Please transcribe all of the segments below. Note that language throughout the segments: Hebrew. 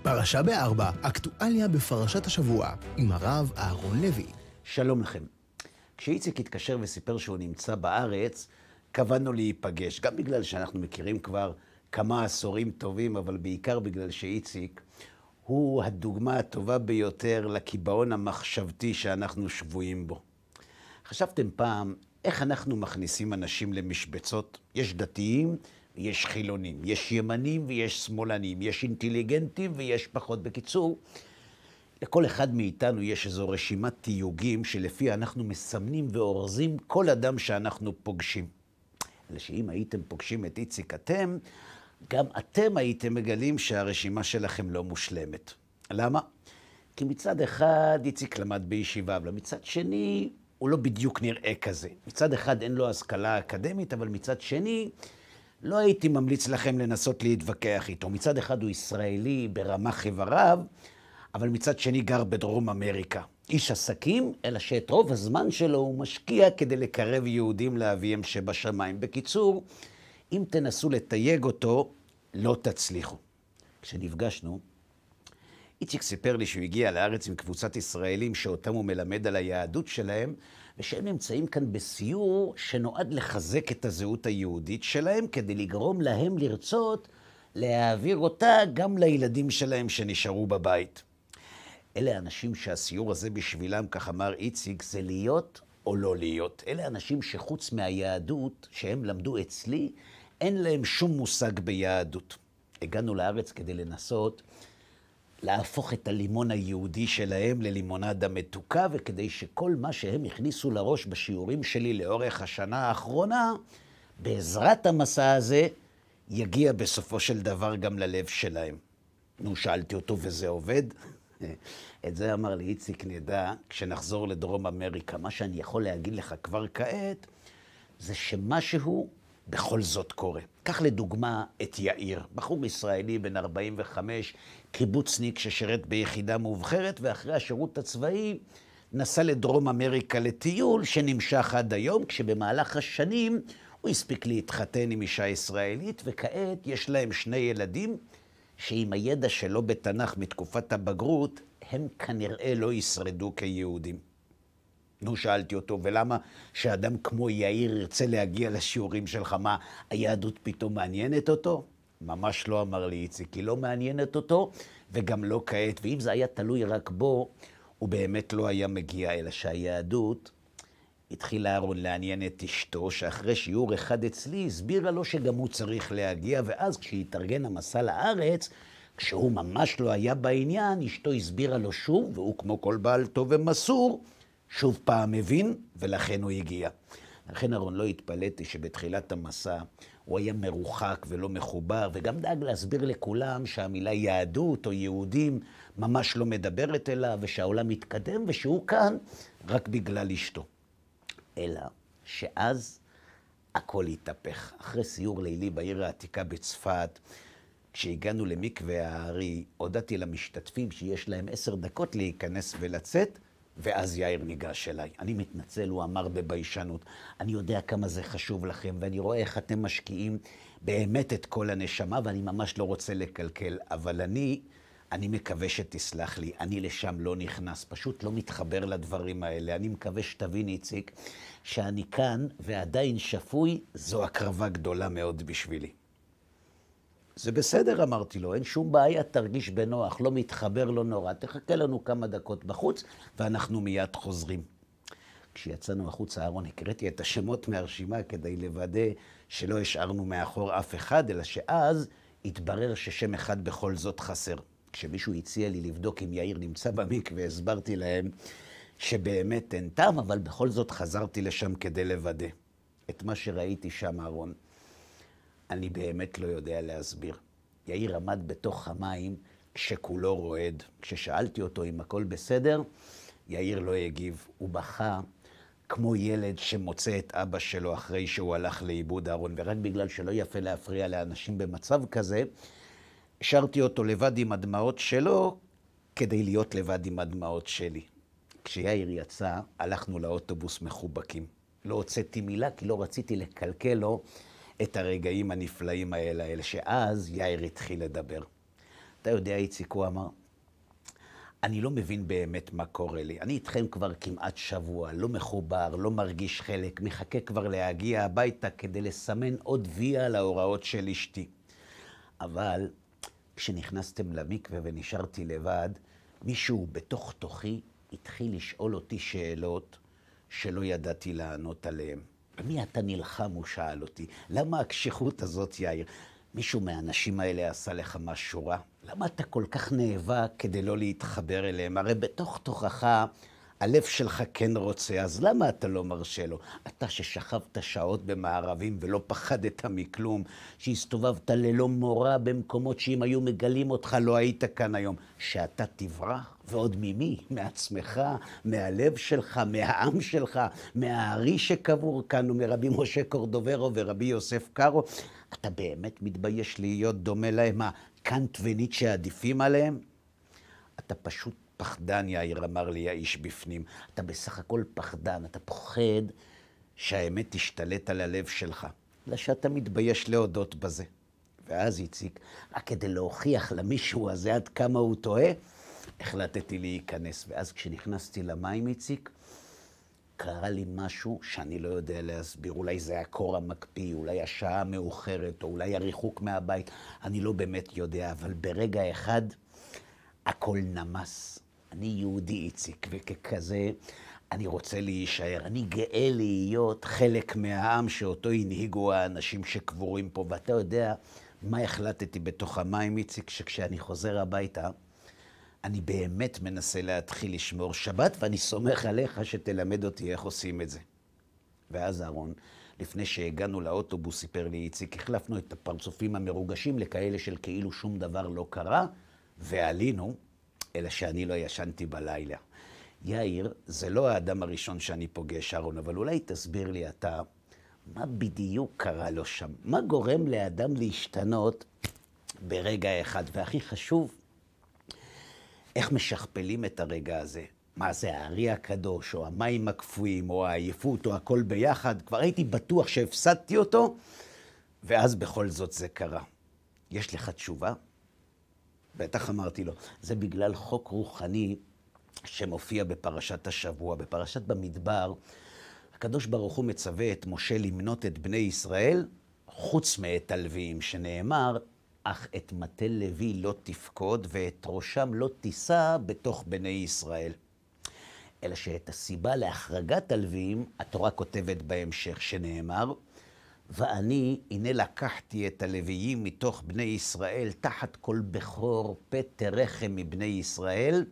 פרשה בארבע, אקטואליה בפרשת השבוע, עם הרב אהרון לוי. שלום לכם. כשאיציק התקשר וסיפר שהוא נמצא בארץ, קבענו להיפגש. גם בגלל שאנחנו מכירים כבר כמה עשורים טובים, אבל בעיקר בגלל שאיציק הוא הדוגמה הטובה ביותר לקיבעון המחשבתי שאנחנו שבויים בו. חשבתם פעם איך אנחנו מכניסים אנשים למשבצות? יש דתיים ויש חילונים, יש ימנים ויש שמאלנים, יש אינטליגנטים ויש פחות. בקיצור, לכל אחד מאיתנו יש איזו רשימת תיוגים שלפי אנחנו מסמנים ואורזים כל אדם שאנחנו פוגשים. אלא שאם הייתם פוגשים את איציק אתם, גם אתם הייתם מגלים שהרשימה שלכם לא מושלמת. למה? כי מצד אחד איציק למד בישיבה, אבל מצד שני הוא לא בדיוק נראה כזה. מצד אחד אין לו השכלה אקדמית, אבל מצד שני לא הייתי ממליץ לכם לנסות להתווכח איתו. מצד אחד הוא ישראלי ברמ"ח איבריו, אבל מצד שני גר בדרום אמריקה. איש עסקים, אלא שאת רוב הזמן שלו הוא משקיע כדי לקרב יהודים לאביהם שבשמיים. בקיצור, אם תנסו לתייג אותו, לא תצליחו. כשנפגשנו, איציק סיפר לי שהוא הגיע לארץ עם קבוצת ישראלים שאותם הוא מלמד על היהדות שלהם, ושהם נמצאים כאן בסיור שנועד לחזק את הזהות היהודית שלהם, כדי לגרום להם לרצות להעביר אותה גם לילדים שלהם שנשארו בבית. אלה האנשים שהסיור הזה בשבילם, כך אמר איציק, זה להיות או לא להיות. אלה אנשים שחוץ מהיהדות שהם למדו אצלי, אין להם שום מושג ביהדות. הגענו לארץ כדי לנסות להפוך את הלימון היהודי שלהם ללימונדה מתוקה, וכדי שכל מה שהם הכניסו לראש בשיעורים שלי לאורך השנה האחרונה, בעזרת המסע הזה, יגיע בסופו של דבר גם ללב שלהם. נו, שאלתי אותו וזה עובד? את זה אמר לי איציק, נדע, כשנחזור לדרום אמריקה. מה שאני יכול להגיד לך כבר כעת, זה שמשהו בכל זאת קורה. קח לדוגמה את יאיר, בחור ישראלי בן 45, קיבוצניק ששירת ביחידה מובחרת, ואחרי השירות הצבאי נסע לדרום אמריקה לטיול שנמשך עד היום, כשבמהלך השנים הוא הספיק להתחתן עם אישה ישראלית, וכעת יש להם 2 ילדים, שעם הידע שלו בתנ"ך מתקופת הבגרות, הם כנראה לא ישרדו כיהודים. נו, שאלתי אותו, ולמה שאדם כמו יאיר ירצה להגיע לשיעורים שלך? מה, היהדות פתאום מעניינת אותו? ממש לא, אמר לי איציק, היא לא מעניינת אותו, וגם לא כעת. ואם זה היה תלוי רק בו, הוא באמת לא היה מגיע, אלא שהיהדות התחילה אהרון לעניין את אשתו, שאחרי שיעור אחד אצלי הסבירה לו שגם הוא צריך להגיע, ואז כשהתארגן המסע לארץ, כשהוא ממש לא היה בעניין, אשתו הסבירה לו שוב, והוא כמו כל בעל טוב ומסור, שוב פעם מבין, ולכן הוא הגיע. לכן אהרון לא התפלאתי שבתחילת המסע הוא היה מרוחק ולא מחובר, וגם דאג להסביר לכולם שהמילה יהדות או יהודים ממש לא מדברת אליו, ושהעולם מתקדם ושהוא כאן רק בגלל אשתו. אלא שאז הכל התהפך. אחרי סיור לילי בעיר העתיקה בצפת, כשהגענו למקווה הארי, הודעתי למשתתפים שיש להם 10 דקות להיכנס ולצאת, ואז יאיר ניגש אליי. אני מתנצל, הוא אמר בביישנות. אני יודע כמה זה חשוב לכם, ואני רואה איך אתם משקיעים באמת את כל הנשמה, ואני ממש לא רוצה לקלקל. אבל אני מקווה שתסלח לי. אני לשם לא נכנס, פשוט לא מתחבר לדברים האלה. אני מקווה שתבין, איציק, שאני כאן ועדיין שפוי, זו הקרבה גדולה מאוד בשבילי. זה בסדר, אמרתי לו, אין שום בעיה, תרגיש בנוח, לא מתחבר, לא נורא, תחכה לנו כמה דקות בחוץ, ואנחנו מיד חוזרים. כשיצאנו החוץ אהרון, הקראתי את השמות מהרשימה כדי לוודא שלא השארנו מאחור אף אחד, אלא שאז התברר ששם אחד בכל זאת חסר. כשמישהו הציע לי לבדוק אם יאיר נמצא במקווה, הסברתי להם שבאמת אין טעם, אבל בכל זאת חזרתי לשם כדי לוודא. את מה שראיתי שם, אהרון, אני באמת לא יודע להסביר. יאיר עמד בתוך המים כשכולו רועד. כששאלתי אותו אם הכל בסדר, יאיר לא הגיב. הוא בכה כמו ילד שמוצא את אבא שלו אחרי שהוא הלך לאיבוד, אהרון, ורק בגלל שלא יפה להפריע לאנשים במצב כזה, השארתי אותו לבד עם הדמעות שלו, כדי להיות לבד עם הדמעות שלי. כשיאיר יצא, הלכנו לאוטובוס מחובקים. לא הוצאתי מילה, כי לא רציתי לקלקל לו את הרגעים הנפלאים האלה, שאז יאיר התחיל לדבר. אתה יודע, איציק, הוא אמר, אני לא מבין באמת מה קורה לי. אני איתכם כבר כמעט שבוע, לא מחובר, לא מרגיש חלק, מחכה כבר להגיע הביתה כדי לסמן עוד ויה להוראות של אשתי. אבל כשנכנסתם למקווה ונשארתי לבד, מישהו בתוך תוכי התחיל לשאול אותי שאלות שלא ידעתי לענות עליהן. במי אתה נלחם? הוא שאל אותי. למה הקשיחות הזאת, יאיר? מישהו מהאנשים האלה עשה לך משהו רע? למה אתה כל כך נאבק כדי לא להתחבר אליהם? הרי בתוך תוכך הלב שלך כן רוצה, אז למה אתה לא מרשה לו? אתה ששכבת שעות במערבים ולא פחדת מכלום, שהסתובבת ללא מורא במקומות שאם היו מגלים אותך לא היית כאן היום, שאתה תברח? ועוד ממי? מעצמך, מהלב שלך, מהעם שלך, מהארי שקבור כאן, ומרבי משה קורדוברו ורבי יוסף קארו? אתה באמת מתבייש להיות דומה להם? מה, קאנט וניטשה עדיפים עליהם? אתה פשוט פחדן, יאיר, אמר לי האיש בפנים. אתה בסך הכל פחדן, אתה פוחד שהאמת תשתלט על הלב שלך. אלא שאתה מתבייש להודות בזה. ואז איציק, רק כדי להוכיח למישהו הזה עד כמה הוא טועה, החלטתי להיכנס. ואז כשנכנסתי למים, איציק, קרה לי משהו שאני לא יודע להסביר. אולי זה הקור המקפיא, אולי השעה המאוחרת, או אולי הריחוק מהבית. אני לא באמת יודע, אבל ברגע אחד הכל נמס. אני יהודי, איציק, וככזה אני רוצה להישאר. אני גאה להיות חלק מהעם שאותו הנהיגו האנשים שקבורים פה. ואתה יודע מה החלטתי בתוך המים, איציק? שכשאני חוזר הביתה, אני באמת מנסה להתחיל לשמור שבת, ואני סומך עליך שתלמד אותי איך עושים את זה. ואז אהרון, לפני שהגענו לאוטובוס, סיפר לי איציק, החלפנו את הפרצופים המרוגשים לכאלה של כאילו שום דבר לא קרה, ועלינו, אלא שאני לא ישנתי בלילה. יאיר, זה לא האדם הראשון שאני פוגש, אהרון, אבל אולי תסביר לי אתה, מה בדיוק קרה לו שם? מה גורם לאדם להשתנות ברגע אחד? והכי חשוב, איך משכפלים את הרגע הזה? מה זה, הארי הקדוש, או המים הקפואים, או העייפות, או הכל ביחד? כבר הייתי בטוח שהפסדתי אותו, ואז בכל זאת זה קרה. יש לך תשובה? בטח אמרתי לו, זה בגלל חוק רוחני שמופיע בפרשת השבוע. בפרשת במדבר, הקדוש ברוך הוא מצווה את משה למנות את בני ישראל, חוץ מאת הלוויים, שנאמר, אך את מטה לוי לא תפקוד, ואת ראשם לא תישא בתוך בני ישראל. אלא שאת הסיבה להחרגת הלוויים, התורה כותבת בהמשך, שנאמר, ואני, הנה לקחתי את הלוויים מתוך בני ישראל, תחת כל בכור פטר רחם מבני ישראל,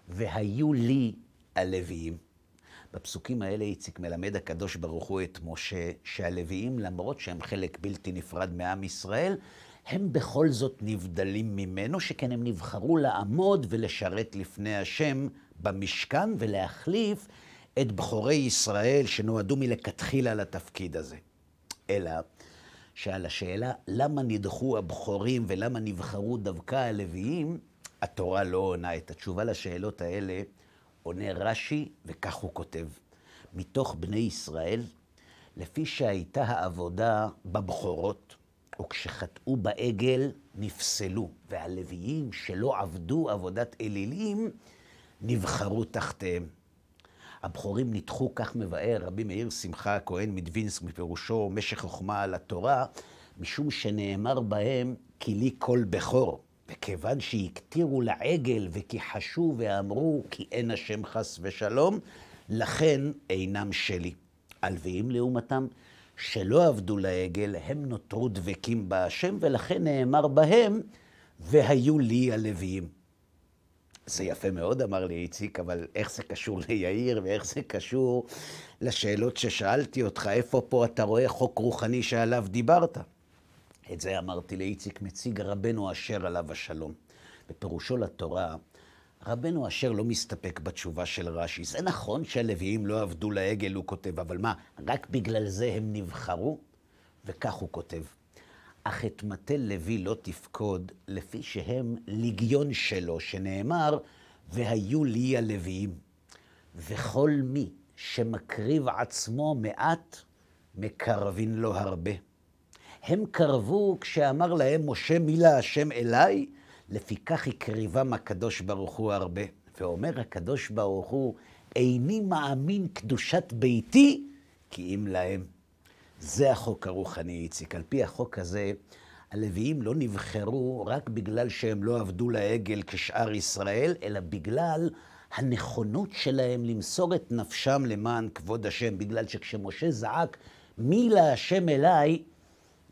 והיו לי הלוויים. בפסוקים האלה איציק מלמד הקדוש ברוך הוא את משה, שהלוויים, למרות שהם חלק בלתי נפרד מעם ישראל, הם בכל זאת נבדלים ממנו, שכן הם נבחרו לעמוד ולשרת לפני השם במשכן, ולהחליף את בכורי ישראל שנועדו מלכתחילה לתפקיד הזה. אלא שעל השאלה למה נדחו הבכורים ולמה נבחרו דווקא הלוויים, התורה לא עונה. את התשובה לשאלות האלה עונה רש"י, וכך הוא כותב. מתוך בני ישראל, לפי שהייתה העבודה בבכורות, וכשחטאו בעגל נפסלו, והלוויים שלא עבדו עבודת אלילים נבחרו תחתיהם. הבכורים נדחו, כך מבאר רבי מאיר שמחה הכהן מדווינסק מפירושו משך חוכמה על התורה, משום שנאמר בהם כי לי כל בכור, וכיוון שהקטירו לעגל וכיחשו ואמרו כי אין השם חס ושלום, לכן אינם שלי. הלוויים לעומתם שלא עבדו לעגל, הם נותרו דבקים בהשם, ולכן נאמר בהם והיו לי הלוויים. זה יפה מאוד, אמר לי איציק, אבל איך זה קשור ליאיר, ואיך זה קשור לשאלות ששאלתי אותך, איפה פה אתה רואה חוק רוחני שעליו דיברת? את זה אמרתי לאיציק, מציג רבנו אשר עליו השלום. בפירושו לתורה, רבנו אשר לא מסתפק בתשובה של רש"י. זה נכון שהלוויים לא עבדו לעגל, הוא כותב, אבל מה, רק בגלל זה הם נבחרו? וכך הוא כותב. אך את מטה לוי לא תפקוד, לפי שהם לגיון שלו, שנאמר, והיו לי הלוויים. וכל מי שמקריב עצמו מעט, מקרבין לו הרבה. הם קרבו כשאמר להם משה מילה השם אליי, לפיכך הקריבם הקדוש ברוך הוא הרבה. ואומר הקדוש ברוך הוא, איני מאמין קדושת ביתי, כי אם להם. זה החוק הרוחני, איציק. על פי החוק הזה, הלוויים לא נבחרו רק בגלל שהם לא עבדו לעגל כשאר ישראל, אלא בגלל הנכונות שלהם למסור את נפשם למען כבוד השם. בגלל שכשמשה זעק, מי להשם אליי,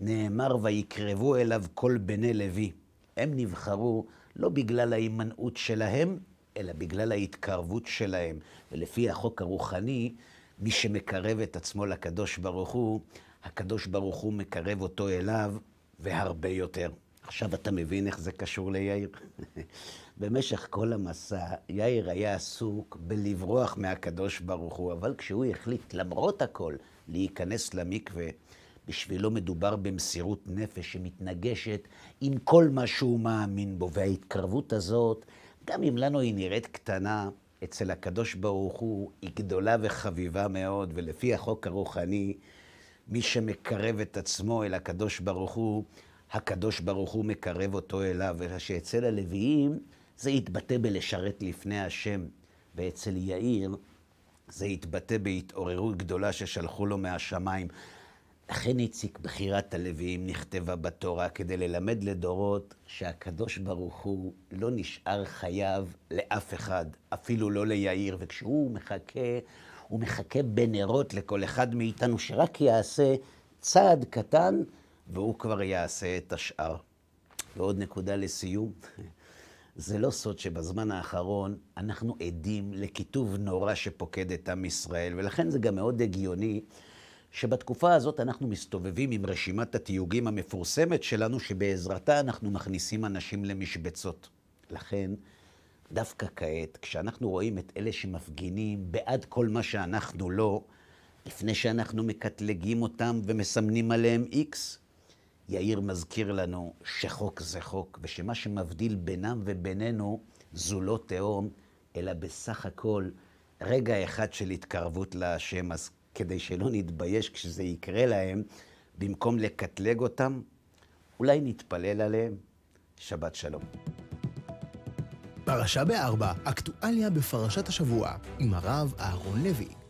נאמר ויקרבו אליו כל בני לוי. הם נבחרו לא בגלל ההימנעות שלהם, אלא בגלל ההתקרבות שלהם. ולפי החוק הרוחני, מי שמקרב את עצמו לקדוש ברוך הוא, הקדוש ברוך הוא מקרב אותו אליו והרבה יותר. עכשיו אתה מבין איך זה קשור ליאיר? במשך כל המסע, יאיר היה עסוק בלברוח מהקדוש ברוך הוא, אבל כשהוא החליט למרות הכל להיכנס למקווה, בשבילו מדובר במסירות נפש שמתנגשת עם כל מה שהוא מאמין בו. וההתקרבות הזאת, גם אם לנו היא נראית קטנה, אצל הקדוש ברוך הוא היא גדולה וחביבה מאוד. ולפי החוק הרוחני, מי שמקרב את עצמו אל הקדוש ברוך הוא, הקדוש ברוך הוא מקרב אותו אליו. ושאצל הלוויים זה יתבטא בלשרת לפני השם, ואצל יאיר זה יתבטא בהתעוררות גדולה ששלחו לו מהשמיים. לכן איציק, בחירת הלוויים נכתבה בתורה כדי ללמד לדורות שהקדוש ברוך הוא לא נשאר חייב לאף אחד, אפילו לא ליאיר. וכשהוא מחכה, הוא מחכה בנרות לכל אחד מאיתנו שרק יעשה צעד קטן והוא כבר יעשה את השאר. ועוד נקודה לסיום, זה לא סוד שבזמן האחרון אנחנו עדים לכיתוב נורא שפוקד את עם ישראל, ולכן זה גם מאוד הגיוני שבתקופה הזאת אנחנו מסתובבים עם רשימת התיוגים המפורסמת שלנו, שבעזרתה אנחנו מכניסים אנשים למשבצות. לכן, דווקא כעת, כשאנחנו רואים את אלה שמפגינים בעד כל מה שאנחנו לא, לפני שאנחנו מקטלגים אותם ומסמנים עליהם איקס, יאיר מזכיר לנו שחוק זה חוק, ושמה שמבדיל בינם ובינינו זו לא תהום, אלא בסך הכל רגע אחד של התקרבות להשם. אז כדי שלא נתבייש כשזה יקרה להם, במקום לקטלג אותם, אולי נתפלל עליהם. שבת שלום. פרשה ב4, אקטואליה בפרשת השבוע, עם הרב אהרון לוי.